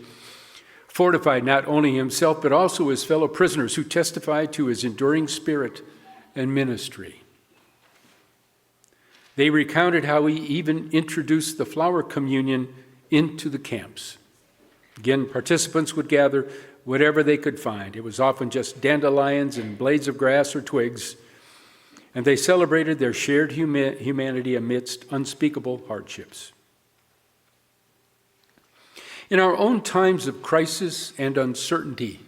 Speaker 2: fortified not only himself but also his fellow prisoners who testified to his enduring spirit and ministry. They recounted how he even introduced the flower communion into the camps. Again, participants would gather whatever they could find. It was often just dandelions and blades of grass or twigs, and they celebrated their shared humanity amidst unspeakable hardships. In our own times of crisis and uncertainty,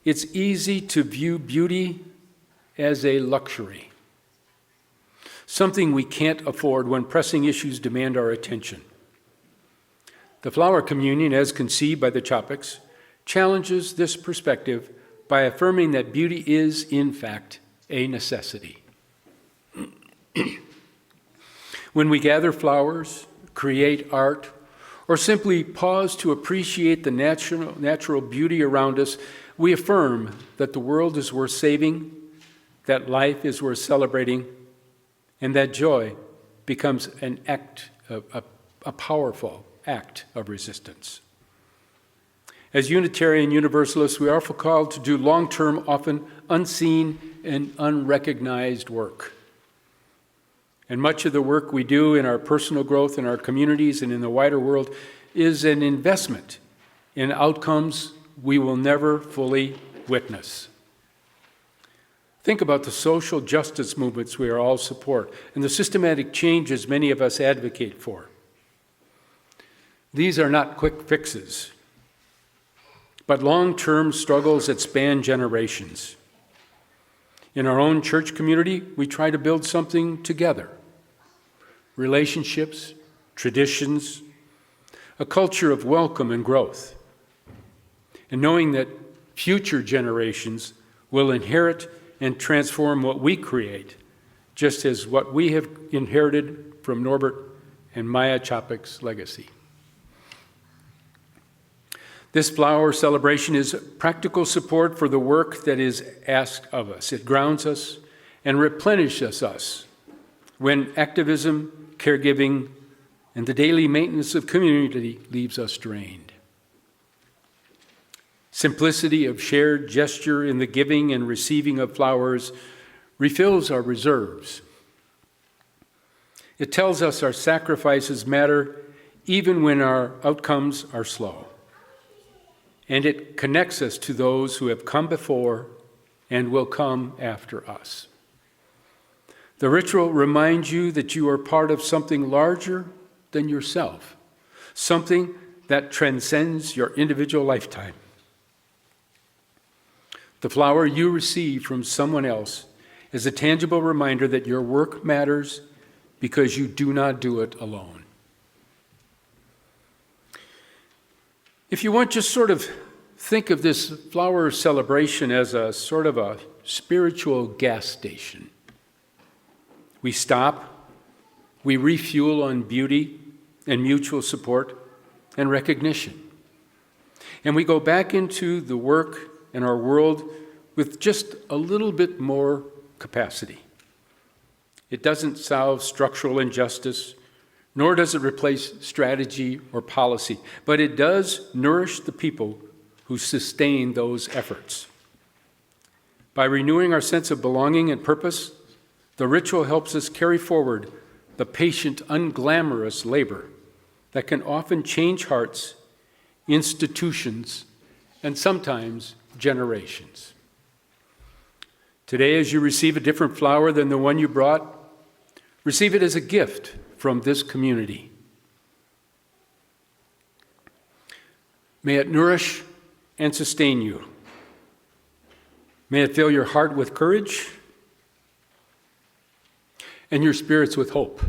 Speaker 2: it's easy to view beauty as a luxury, something we can't afford when pressing issues demand our attention. The flower communion, as conceived by the Čapeks, challenges this perspective by affirming that beauty is, in fact, a necessity. When we gather flowers, create art, or simply pause to appreciate the natural beauty around us, we affirm that the world is worth saving, that life is worth celebrating, and that joy becomes an act, a powerful act of resistance. As Unitarian Universalists, we are often called to do long-term, often unseen and unrecognized work. And much of the work we do in our personal growth, in our communities, and in the wider world is an investment in outcomes we will never fully witness. Think about the social justice movements we all support and the systematic changes many of us advocate for. These are not quick fixes, but long-term struggles that span generations. In our own church community, we try to build something together. Relationships, traditions, a culture of welcome and growth. And knowing that future generations will inherit and transform what we create, just as what we have inherited from Norbert and Maja Capek's legacy. This flower celebration is practical support for the work that is asked of us. It grounds us and replenishes us when activism, caregiving, and the daily maintenance of community leaves us drained. Simplicity of shared gesture in the giving and receiving of flowers refills our reserves. It tells us our sacrifices matter even when our outcomes are slow. And it connects us to those who have come before and will come after us. The ritual reminds you that you are part of something larger than yourself, something that transcends your individual lifetime. The flower you receive from someone else is a tangible reminder that your work matters because you do not do it alone. If you want, just sort of think of this flower celebration as a sort of a spiritual gas station. We stop, we refuel on beauty and mutual support and recognition. And we go back into the work and our world with just a little bit more capacity. It doesn't solve structural injustice, nor does it replace strategy or policy, but it does nourish the people who sustain those efforts. By renewing our sense of belonging and purpose, the ritual helps us carry forward the patient, unglamorous labor that can often change hearts, institutions, and sometimes generations. Today, as you receive a different flower than the one you brought, receive it as a gift from this community. May it nourish and sustain you. May it fill your heart with courage and your spirits with hope.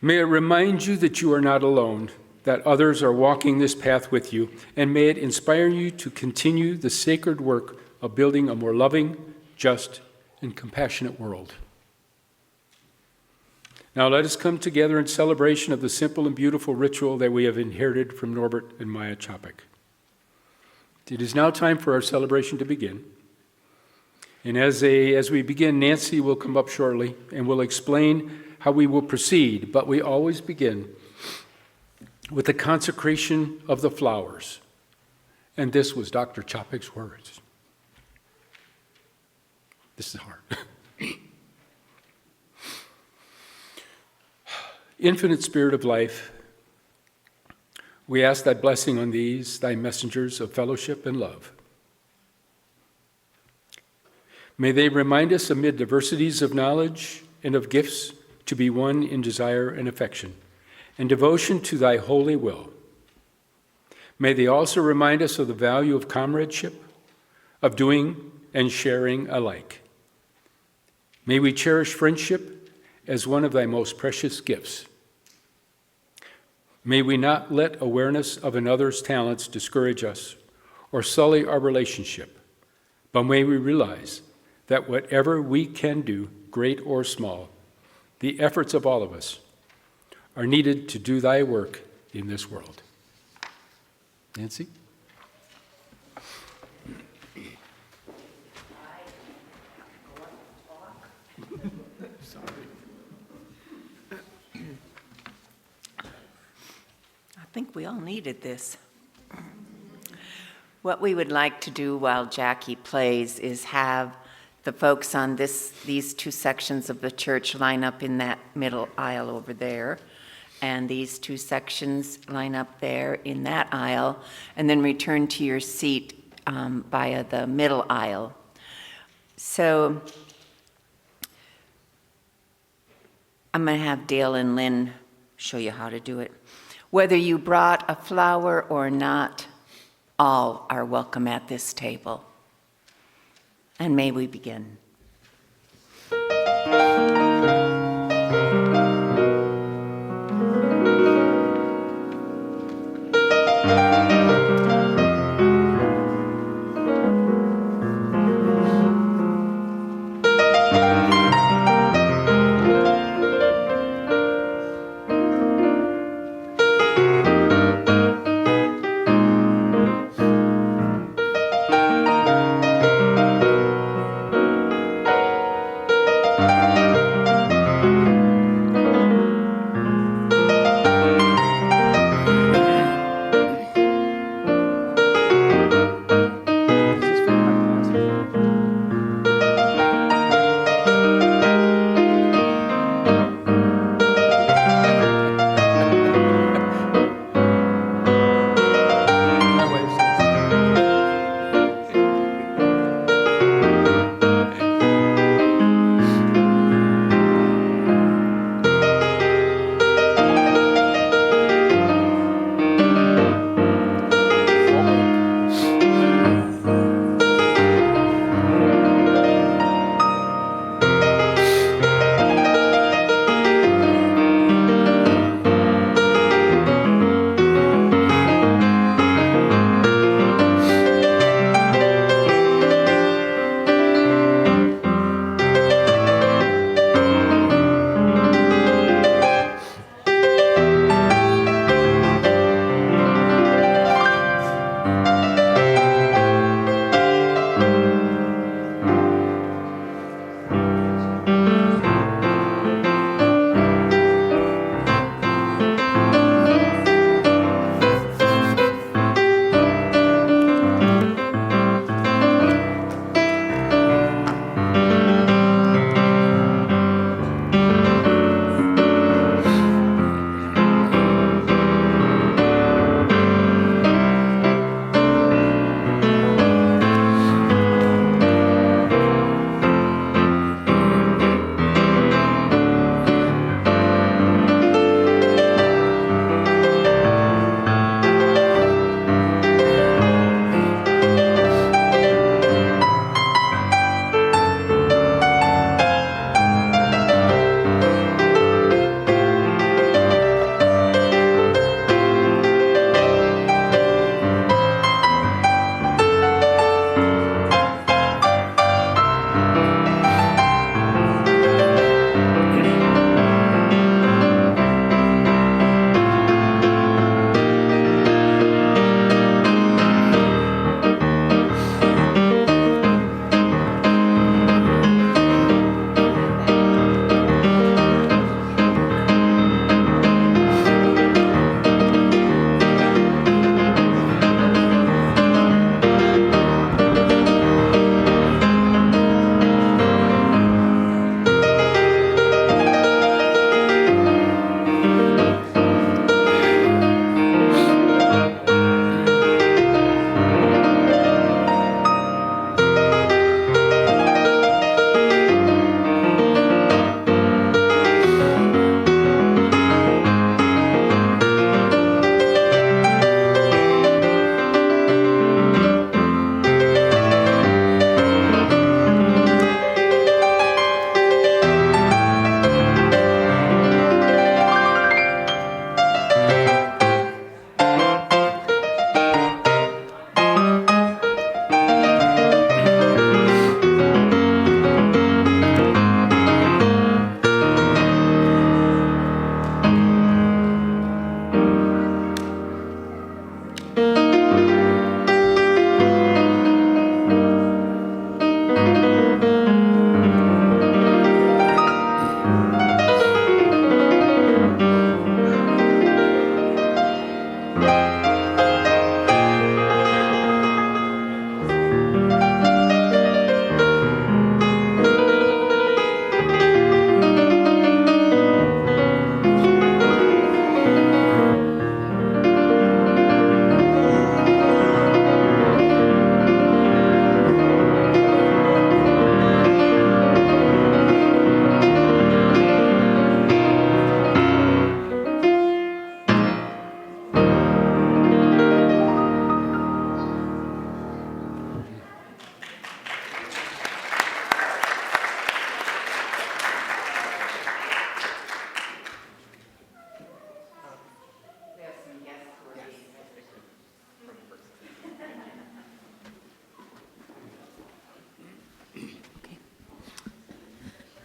Speaker 2: May it remind you that you are not alone, that others are walking this path with you, and may it inspire you to continue the sacred work of building a more loving, just, and compassionate world. Now let us come together in celebration of the simple and beautiful ritual that we have inherited from Norbert and Maja Capek. It is now time for our celebration to begin. And as we begin, Nancy will come up shortly and will explain how we will proceed, but we always begin with the consecration of the flowers. And this was Dr. Čapek's words. This is hard. Infinite Spirit of life, we ask thy blessing on these, thy messengers of fellowship and love. May they remind us amid diversities of knowledge and of gifts to be one in desire and affection, and devotion to thy holy will. May they also remind us of the value of comradeship, of doing and sharing alike. May we cherish friendship as one of thy most precious gifts. May we not let awareness of another's talents discourage us or sully our relationship, but may we realize that whatever we can do, great or small, the efforts of all of us are needed to do thy work in this world. Nancy?
Speaker 4: I think we all needed this. What we would like to do while Jackie plays is have the folks on these two sections of the church line up in that middle aisle over there, and these two sections line up there in that aisle, and then return to your seat via the middle aisle. So I'm going to have Dale and Lynn show you how to do it. Whether you brought a flower or not, all are welcome at this table. And may we begin.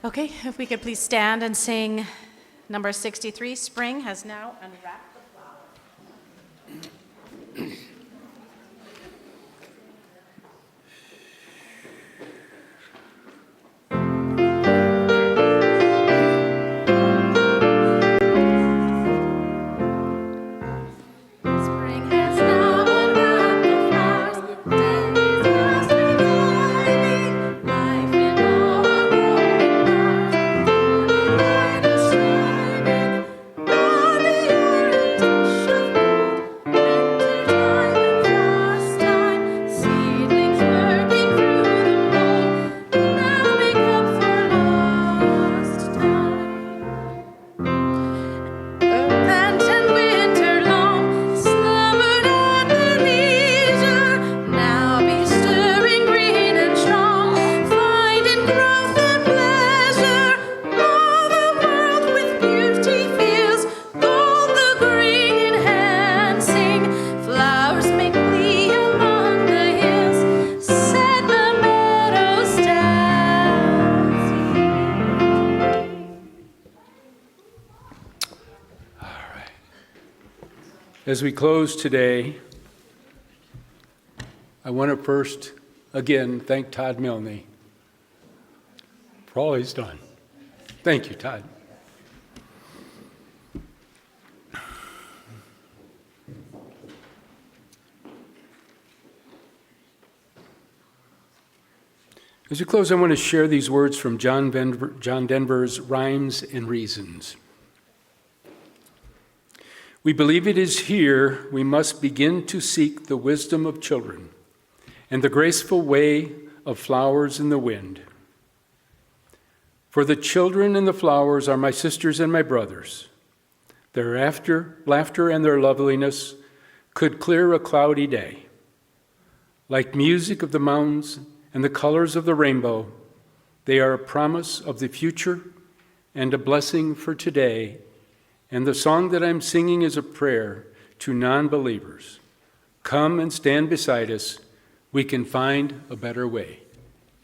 Speaker 1: Okay, if we could please stand and sing number 63, Spring Has Now Unwrapped the Flower. Spring has now unwrapped the flowers, days past reviving, life in all our growing boughs, light is shining, on the orange touch of gold, winter time and frost time, seedlings working through the mold, now make up for lost time. Earth and winter long slumbered at their leisure, now be stirring green and strong, finding growth and pleasure. All the world with beauty feels, gold the green enhancing, flowers make glee among the hills, set the meadows dancing.
Speaker 2: As we close today, I want to first, again, thank Todd Milne for all he's done. Thank you, Todd. As we close, I want to share these words from John Denver's Rhymes and Reasons. We believe it is here we must begin to seek the wisdom of children and the graceful way of flowers in the wind. For the children and the flowers are my sisters and my brothers. Their laughter and their loveliness could clear a cloudy day. Like music of the mountains and the colors of the rainbow, they are a promise of the future and a blessing for today. And the song that I'm singing is a prayer to non-believers. Come and stand beside us. We can find a better way.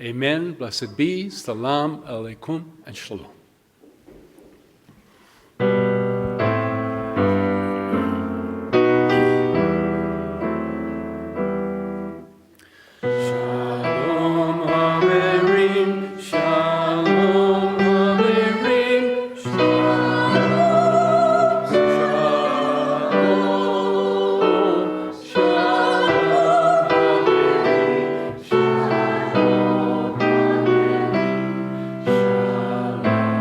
Speaker 2: Amen. Blessed be. Salam alaikum and shalom. Shalom Haverim, Shalom Haverim, Shalom, Shalom, Shalom Haverim, Shalom Haverim, Shalom.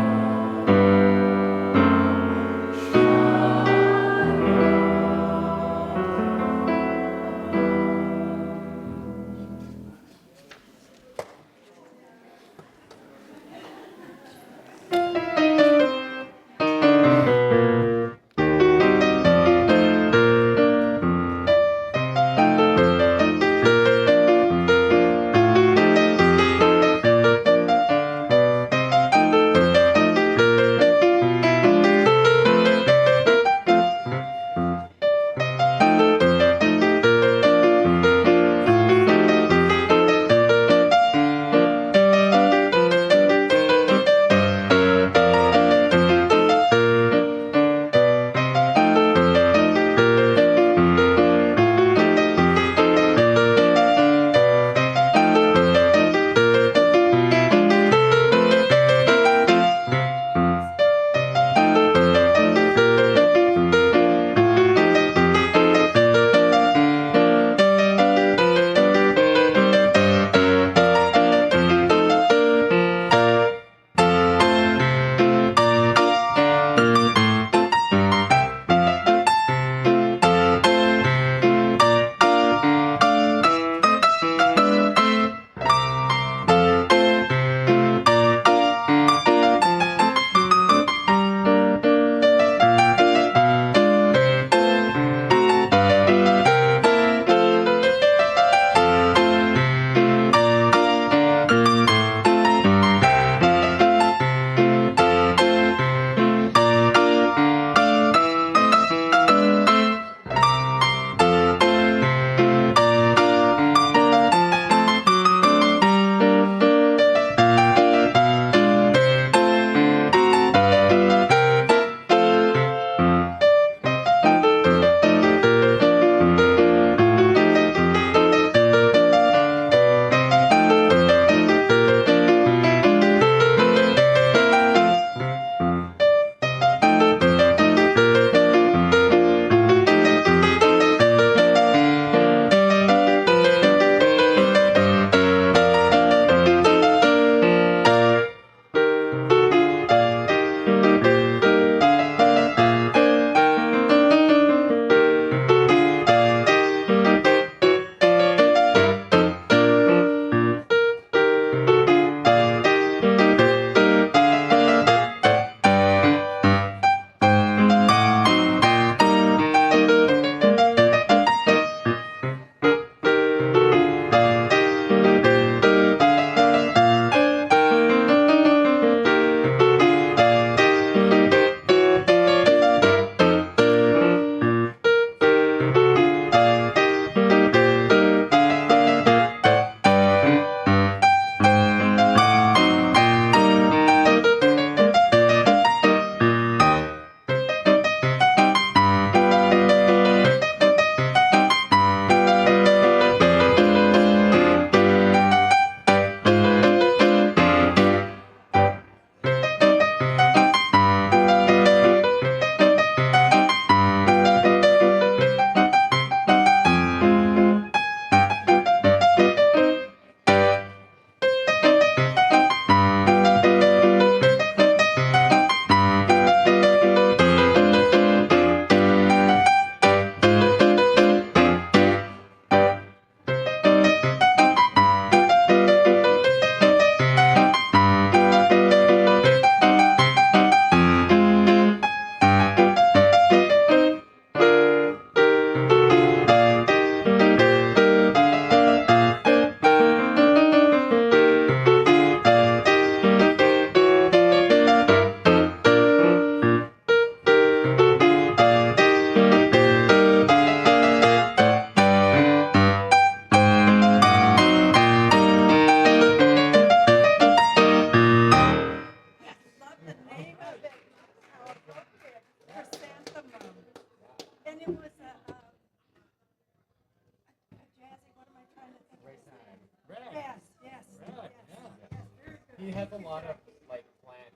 Speaker 6: lot of like plant.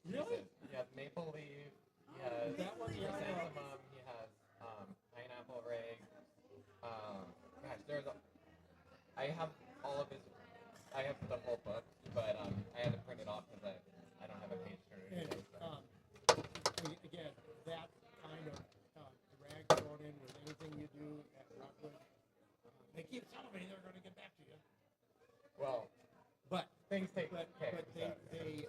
Speaker 6: Really? He has maple leaf. He has chrysanthemum. He has pineapple rag. Gosh, I have all of his. I have the whole book, but I had to print it off because I don't have a page turner today.
Speaker 7: And again, that kind of drag thrown in with anything you do at Rockwood. They keep telling me they're going to get back to you.
Speaker 6: Well,
Speaker 7: But
Speaker 6: things take
Speaker 7: but
Speaker 6: care.
Speaker 7: they